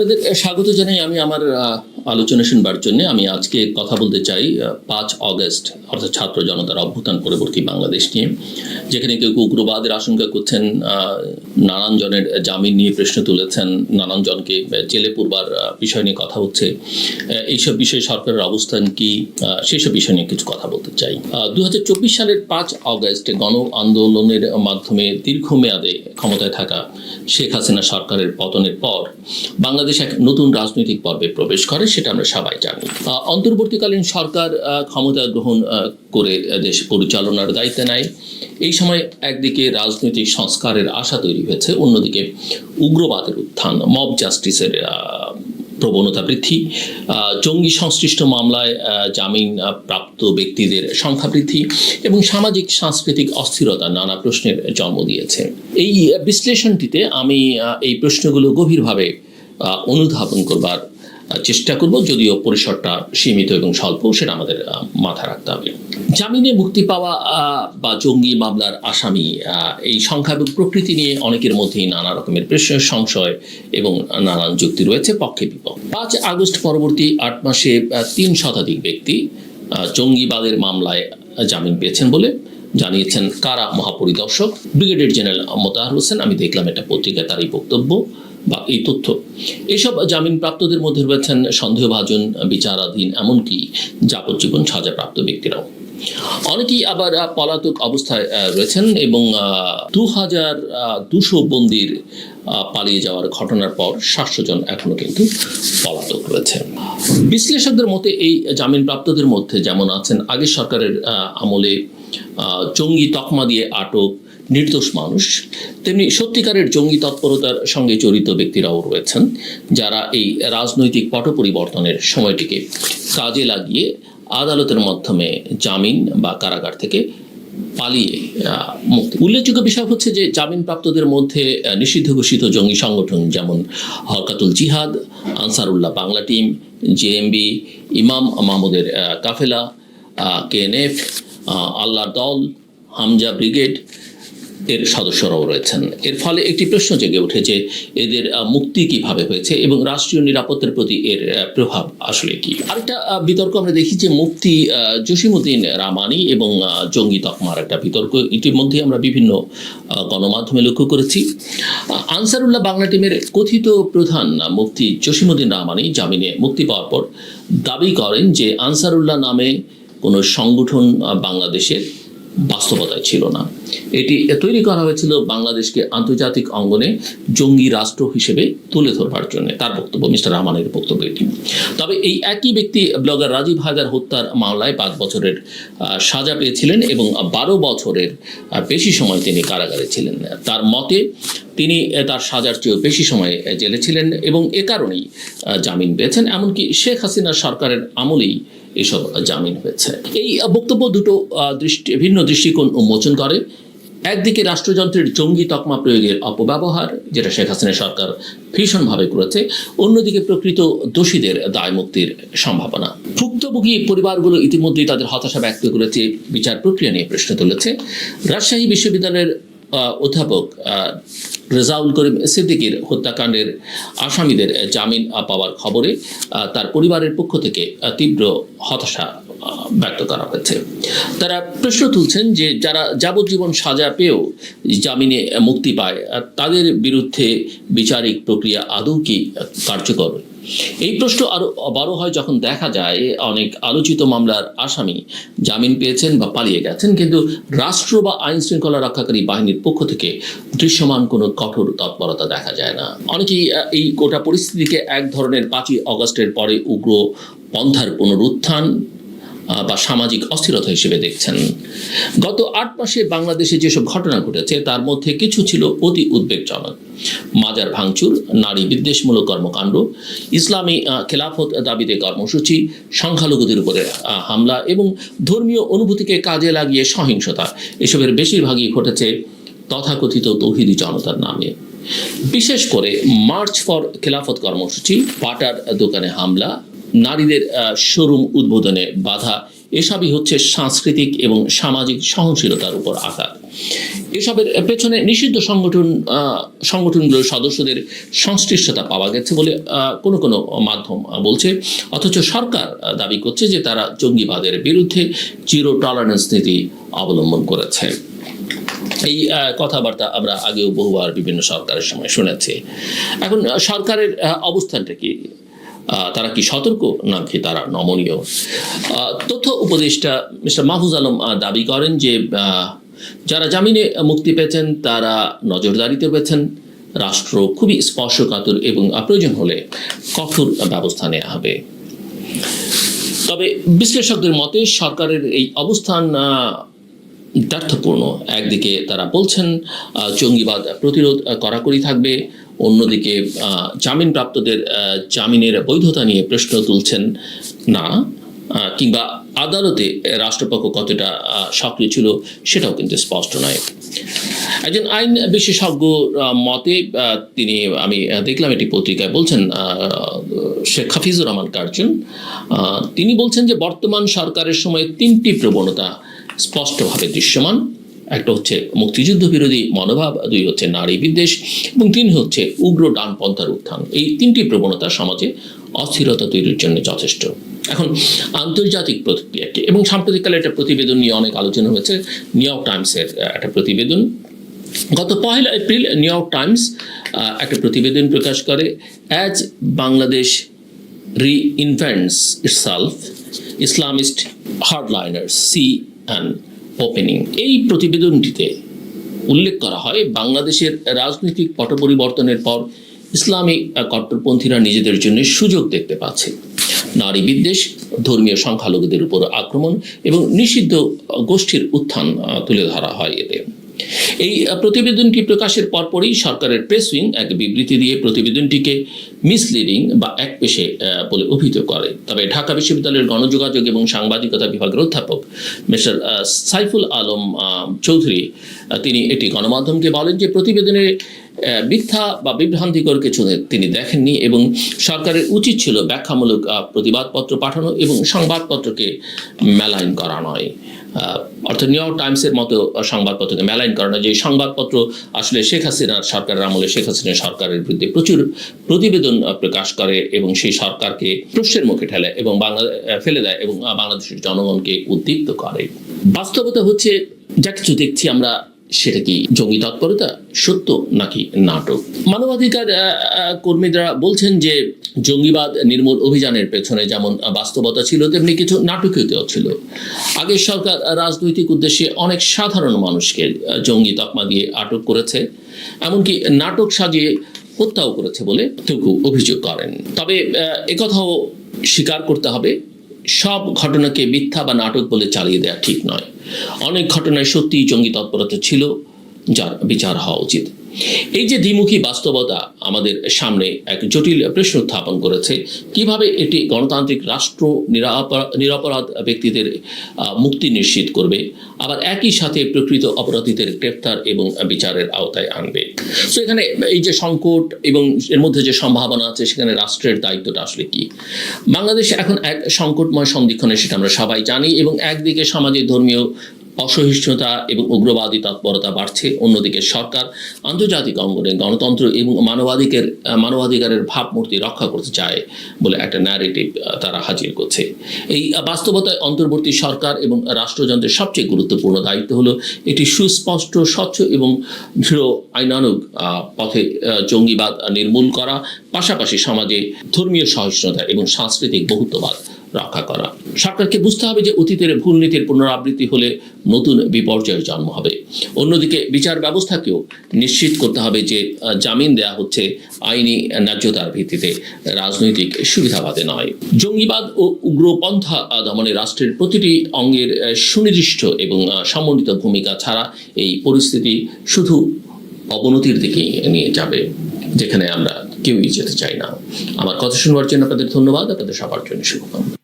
আপনাদের স্বাগত জানাই। আমি আমার আলোচনা শুনবার জন্য আমি আজকে কথা বলতে চাই ৫ অগস্ট অর্থাৎ ছাত্র জনতার অভ্যুত্থান পরবর্তী বাংলাদেশ নিয়ে, যেখানে কেউ উগ্রবাদের আশঙ্কা করছেন, নানান জনের জামিন নিয়ে প্রশ্ন তুলেছেন, নানান জনকে জেলে পুরবার বিষয় নিয়ে কথা হচ্ছে। এইসব বিষয়ে সরকারের অবস্থান কি, সেসব বিষয় নিয়ে কিছু কথা বলতে চাই। ২০২৪ সালের ৫ অগস্ট গণ আন্দোলনের মাধ্যমে দীর্ঘমেয়াদে ক্ষমতায় থাকা শেখ হাসিনা সরকারের পতনের পর বাংলাদেশ এক নতুন রাজনৈতিক পর্বে প্রবেশ করে, সেটা আমরা সবাই জানি। অন্তর্বর্তীকালীন সরকার ক্ষমতা গ্রহণ করে দেশ পরিচালনার দায়িত্ব নেয়। এই সময় একদিকে রাজনৈতিক সংস্কারের আশা তৈরি হয়েছে, অন্যদিকে উগ্রবাদের উত্থান, মব জাস্টিসের প্রবণতা বৃদ্ধি, জঙ্গি সংশ্লিষ্ট মামলায় জামিন প্রাপ্ত ব্যক্তিদের সংখ্যা বৃদ্ধি এবং সামাজিক সাংস্কৃতিক অস্থিরতা নানা প্রশ্নের জন্ম দিয়েছে। এই বিশ্লেষণটিতে আমি এই প্রশ্নগুলো গভীরভাবে অনুধাবন করবার চেষ্টা করব, যদিও পরিসরটা সীমিত এবং স্বল্প, সেটা আমাদের মাথায় রাখতে হবে। জামিনে মুক্তি পাওয়া বা জঙ্গি মামলার আসামি, এই সংখ্যা এবং প্রকৃতি নিয়ে অনেকের মধ্যেই নানা রকমের প্রশ্ন, সংশয় এবং নানান যুক্তি রয়েছে, পক্ষে বিপক্ষে। ৫ আগস্ট পরবর্তী ৮ মাসে ৩ শতাধিক ব্যক্তি জঙ্গিবাদের মামলায় জামিন পেয়েছেন বলে জানিয়েছেন কারা মহাপরিদর্শক ব্রিগেডিয়ার জেনারেল মোতাহার হোসেন। আমি দেখলাম একটা পত্রিকায় তার এই বক্তব্য বা এই তথ্য। এসব জামিনপ্রাপ্তদের মধ্যে রয়েছেন সন্দেহভাজন, বিচারাধীন, এমনকি যাবজ্জীবন সাজাপ্রাপ্ত ব্যক্তিরাও। অনেকেই আবার পলাতক অবস্থায় রয়েছেন এবং ২,২০০ বন্দির পালিয়ে যাওয়ার ঘটনার পর ৭০০ জন এখনো কিন্তু পলাতক রয়েছে। বিশ্লেষকদের মতে এই জামিনপ্রাপ্তদের মধ্যে যেমন আছেন আগের সরকারের আমলে জঙ্গি তকমা দিয়ে আটক নির্দোষ মানুষ, তেমনি সত্যিকারের জঙ্গি তৎপরতার সঙ্গে জড়িত ব্যক্তিরাও রয়েছেন, যারা এই রাজনৈতিক পট পরিবর্তনের সময়টিকে কাজে লাগিয়ে আদালতের মাধ্যমে জামিন বা কারাগার থেকে পালিয়ে মুক্তি। উল্লেখযোগ্য বিষয় হচ্ছে যে জামিনপ্রাপ্তদের মধ্যে নিষিদ্ধ ঘোষিত জঙ্গি সংগঠন যেমন হরকাতুল জিহাদ, আনসারুল্লাহ বাংলা টিম, জেএমবি, ইমাম মাহমুদের কাফেলা, কেএনএফ, আল্লাহর দল, হামজা ব্রিগেড এর সদস্যরাও রয়েছেন। এর ফলে একটি প্রশ্ন জেগে ওঠে যে এদের মুক্তি কিভাবে হয়েছে এবং রাষ্ট্রীয় নিরাপত্তার প্রতি এর প্রভাব আসলে কি। আরেকটা বিতর্ক আমরা দেখি যে মুফতি জসিমউদ্দিন রামানী এবং জঙ্গি তকমার একটা বিতর্ক ইতিমধ্যে আমরা বিভিন্ন গণমাধ্যমে লক্ষ্য করেছি। আনসারুল্লাহ বাংলা টিমের কথিত প্রধান মুফতি জসিমউদ্দিন রামানী জামিনে মুক্তি পাওয়ার পর দাবি করেন যে আনসারুল্লাহ নামে কোনো সংগঠন বাংলাদেশের বাস্তবতায় ছিল না। এটি তৈরি করা হয়েছিল বাংলাদেশকে আন্তর্জাতিক অঙ্গনে জঙ্গি রাষ্ট্র হিসেবে তুলে ধরবার জন্য। তার বক্তব্য, মিস্টার রহমানের বক্তব্য এটি। তবে এই একই ব্যক্তি ব্লগার রাজীব হায়দার হত্যার মামলায় ৫ বছরের সাজা পেয়েছিলেন এবং ১২ বছরের বেশি সময় তিনি কারাগারে ছিলেন। তার মতে তিনি তার সাজার চেয়েও বেশি সময় জেলে ছিলেন এবং এ কারণেই জামিন পেয়েছেন। এমনকি শেখ হাসিনা সরকারের আমলেই এসব জামিন হয়েছে। এই বক্তব্য দুটো ভিন্ন দৃষ্টিকোণ উন্মোচন করে। একদিকে রাষ্ট্রযন্ত্রের জঙ্গি তকমা প্রয়োগের অপব্যবহার, যেটা শেখ হাসিনা সরকার ভীষণভাবে করেছে, অন্যদিকে প্রকৃত দোষীদের দায় মুক্তির সম্ভাবনা। ভুক্তভোগী পরিবারগুলো ইতিমধ্যেই তাদের হতাশা ব্যক্ত করেছে, বিচার প্রক্রিয়া নিয়ে প্রশ্ন তুলেছে। রাজশাহী বিশ্ববিদ্যালয়ের অধ্যাপক রেজাউল করিম সিদ্দিকীর হত্যাকাণ্ডের আসামিদের জামিন পাওয়ার খবরে তার পরিবারের পক্ষ থেকে তীব্র হতাশা ব্যক্ত করা হয়েছে। তারা প্রশ্ন তুলছেন যে যারা যাবজ্জীবন সাজা পেয়েও জামিনে মুক্তি পায়, তাদের বিরুদ্ধে বিচারিক প্রক্রিয়া আদৌ কি কার্যকর। এই প্রশ্ন আরো বড় হয় যখন দেখা যায় অনেক আলোচিত মামলার আসামি জামিন পেয়েছেন বা পালিয়ে গেছেন, কিন্তু রাষ্ট্র বা আইন শৃঙ্খলা রক্ষাকারী বাহিনীর পক্ষ থেকে দৃশ্যমান কোনো কঠোর তৎপরতা দেখা যায় না। অনেকেই এই গোটা পরিস্থিতিকে এক ধরনের ৫ই অগস্টের পরে উগ্র পন্থার পুনরুত্থান বা সামাজিক অস্থিরতা হিসেবে দেখছেন। গত ৮ মাসে বাংলাদেশে যেসব ঘটনা ঘটেছে তার মধ্যে কিছু ছিল অতি উদ্বেগজনক। মাজার ভাঙচুর, নারী বিদ্বেষমূলক কর্মকাণ্ড, ইসলামী খেলাফত দাবিতে কর্মসূচি, সংখ্যালঘুদের উপরে হামলা এবং ধর্মীয় অনুভূতিকে কাজে লাগিয়ে সহিংসতা। এসবের বেশিরভাগই ঘটেছে তথাকথিত তৌহিদি জনতার নামে। বিশেষ করে মার্চ ফর খেলাফত কর্মসূচি, পাটার দোকানে হামলা, নারীদের শোরুম উদ্বোধনে বাধা, এসবই হচ্ছে সাংস্কৃতিক এবং সামাজিক সহনশীলতার উপর আঘাত। এসবের পেছনে নিষিদ্ধ সংগঠনগুলোর সদস্যদের সংশ্লিষ্টতা পাওয়া গেছে বলে কোনো কোনো মাধ্যম বলছে, অথচ সরকার দাবি করছে যে তারা জঙ্গিবাদের বিরুদ্ধে জিরো টলারেন্স নীতি অবলম্বন করেছে। এই কথাবার্তা আমরা আগেও বহুবার বিভিন্ন সরকারের সময় শুনেছি। এখন সরকারের অবস্থানটা কি? তারা কি সতর্ক নাকি তারা নমনীয়? তথ্য উপদেষ্টা মিস্টার মাহফুজ আলম দাবি করেন যে যারা জামিনে মুক্তি পেয়েছেন তারা নজরদারিতে পেয়েছেন, রাষ্ট্র খুবই স্পর্শকাতর এবং প্রয়োজন হলে কঠোর ব্যবস্থা নেওয়া হবে। তবে বিশ্লেষকদের মতে সরকারের এই অবস্থান দ্ব্যর্থপূর্ণ। একদিকে তারা বলছেন জঙ্গিবাদ প্রতিরোধ কড়াকড়ি থাকবে, অন্যদিকে জামিনপ্রাপ্তদের জামিনের বৈধতা নিয়ে প্রশ্ন তুলছেন না, কিংবা আদালতে রাষ্ট্রপক্ষ কতটা সক্রিয় ছিল সেটাও কিন্তু স্পষ্ট নয়। একজন আইন বিশেষজ্ঞ মতে আমি দেখলাম এটি পত্রিকায় বলছেন, শেখ হাফিজুর রহমান কার্জন, তিনি বলছেন যে বর্তমান সরকারের সময়ে তিনটি প্রবণতা স্পষ্টভাবে দৃশ্যমান। একটা হচ্ছে মুক্তিযুদ্ধ বিরোধী মনোভাব, দুই হচ্ছে নারী বিদ্বেষ এবং তিন হচ্ছে উগ্র ডানপন্থার উত্থান। এই তিনটি প্রবণতা সমাজে অস্থিরতা তৈরির জন্য যথেষ্ট। এখন আন্তর্জাতিক প্রতিক্রিয়াকে এবং সাম্প্রতিককালে একটা প্রতিবেদন নিয়ে অনেক আলোচনা হয়েছে, নিউ ইয়র্ক টাইমসের একটা প্রতিবেদন। গত 1 এপ্রিল নিউ ইয়র্ক টাইমস একটা প্রতিবেদন প্রকাশ করে, as Bangladesh reinvents itself, Islamist hardliners see an opening. এই প্রতিবেদনটিতে উল্লেখ করা হয় বাংলাদেশের রাজনৈতিক পট পরিবর্তনের পর ইসলামী কট্টরপন্থীরা নিজেদের জন্য সুযোগ দেখতে পাচ্ছে। নারী বিদ্বেষ, ধর্মীয় সংখ্যালঘুদের উপর আক্রমণ এবং নিষিদ্ধ গোষ্ঠীর উত্থান তুলে ধরা হয় এতে। এই প্রতিবেদনটি প্রকাশের পরপরই সরকারের প্রেস উইং এক বিবৃতি দিয়ে প্রতিবেদনটিকে মিসলিডিং বা একপেশে বলে অভিহিত করে। তবে ঢাকা বিশ্ববিদ্যালয়ের গণযোগাযোগ এবং সাংবাদিকতা বিভাগের অধ্যাপক মিস্টার সাইফুল আলম চৌধুরী তিনি এটি গণমাধ্যমকে বলেন যে প্রতিবেদনে মিথ্যা বা বিভ্রান্তিকর কিছু তিনি দেখেননি এবং সরকারের উচিত ছিল ব্যাখ্যামূলক প্রতিবাদপত্র পাঠানো এবং সংবাদপত্রকে মেলাইন করা নয়। অর্থাৎ নিউ ইয়র্ক টাইমসের মতো সংবাদপত্রকে মেলাইন করা নয়, যে সংবাদপত্র আসলে শেখ হাসিনার সরকারের আমলে শেখ হাসিনার সরকারের বিরুদ্ধে প্রচুর প্রতিবেদন প্রকাশ করে এবং সেই সরকারকে প্রশ্নের মুখে ফেলে দেয় এবং বাংলাদেশের জনগণকে উদ্দীপ্ত করে। বাস্তবতা হচ্ছে যা কিছু দেখছি আমরা, সেটা কি জঙ্গি তৎপরতা, সত্য নাকি নাটক? মানবাধিকার কর্মীরা বলছেন যে জঙ্গিবাদ নির্মূল অভিযানের পেছনে যেমন বাস্তবতা ছিল তেমনি কিছু নাটকীয়তাও ছিল। আগের সরকার রাজনৈতিক উদ্দেশ্যে অনেক সাধারণ মানুষকে জঙ্গি তকমা দিয়ে আটক করেছে, এমনকি নাটক সাজিয়ে হত্যাও করেছে বলে কেউ অভিযোগ করেন। তবে একথাও স্বীকার করতে হবে, সব ঘটনাকে মিথ্যা বা নাটক বলে চালিয়ে দেওয়া ঠিক নয়। অনেক ঘটনায় সত্যিই জঙ্গি তৎপরতা ছিল, যার বিচার হওয়া উচিত। এই যে দ্বিমুখী বাস্তবতা আমাদের সামনে এক জটিল প্রশ্ন উত্থাপন করেছে, কিভাবে এটি গণতান্ত্রিক রাষ্ট্র নিরপরাধ ব্যক্তিদের মুক্তি নিশ্চিত করবে, আবার একই সাথে প্রকৃত অপরাধীদের গ্রেফতার এবং বিচারের আওতায় আনবে। তো এখানে এই যে সংকট এবং এর মধ্যে যে সম্ভাবনা আছে, সেখানে রাষ্ট্রের দায়িত্বটা আসলে কি? বাংলাদেশ এখন এক সংকটময় সন্ধিক্ষণে, সেটা আমরা সবাই জানি, এবং একদিকে সমাজে ধর্মীয় অসহিষ্ণুতা এবং উগ্রবাদী তৎপরতা বাড়ছে, অন্যদিকে সরকার আন্তর্জাতিক অঙ্গনে গণতন্ত্র এবং মানবাধিকারের ভাবমূর্তি রক্ষা করতে চায় বলে একটা ন্যারেটিভ তারা হাজির করছে। এই বাস্তবতায় অন্তর্বর্তী সরকার এবং রাষ্ট্রযন্ত্রের সবচেয়ে গুরুত্বপূর্ণ দায়িত্ব হলো এটি সুস্পষ্ট, স্বচ্ছ এবং দৃঢ় আইনানুগ পথে জঙ্গিবাদ নির্মূল করা, পাশাপাশি সমাজে ধর্মীয় সহিষ্ণুতা এবং সাংস্কৃতিক বহুত্ববাদ রক্ষা করা। সরকারকে বুঝতে হবে যে অতীতের ভুল নীতির পুনরাবৃত্তি হলে নতুন বিপর্যয়ের জন্ম হবে। অন্যদিকে বিচার ব্যবস্থাকেও নিশ্চিত করতে হবে যে জামিন দেয়া হচ্ছে আইনি ন্যায্যতার ভিত্তিতে, রাজনৈতিক সুবিধাবাদে নয়। জঙ্গিবাদ ও উগ্রপন্থা দমনে রাষ্ট্রের প্রতিটি অঙ্গের সুনির্দিষ্ট এবং সমন্বিত ভূমিকা ছাড়া এই পরিস্থিতি শুধু অবনতির দিকে নিয়ে যাবে, যেখানে আমরা কেউই যেতে চাই না। আমার কথা শুনবার জন্য আপনাদের ধন্যবাদ, আপনাদের সবার জন্য শুভকামনা।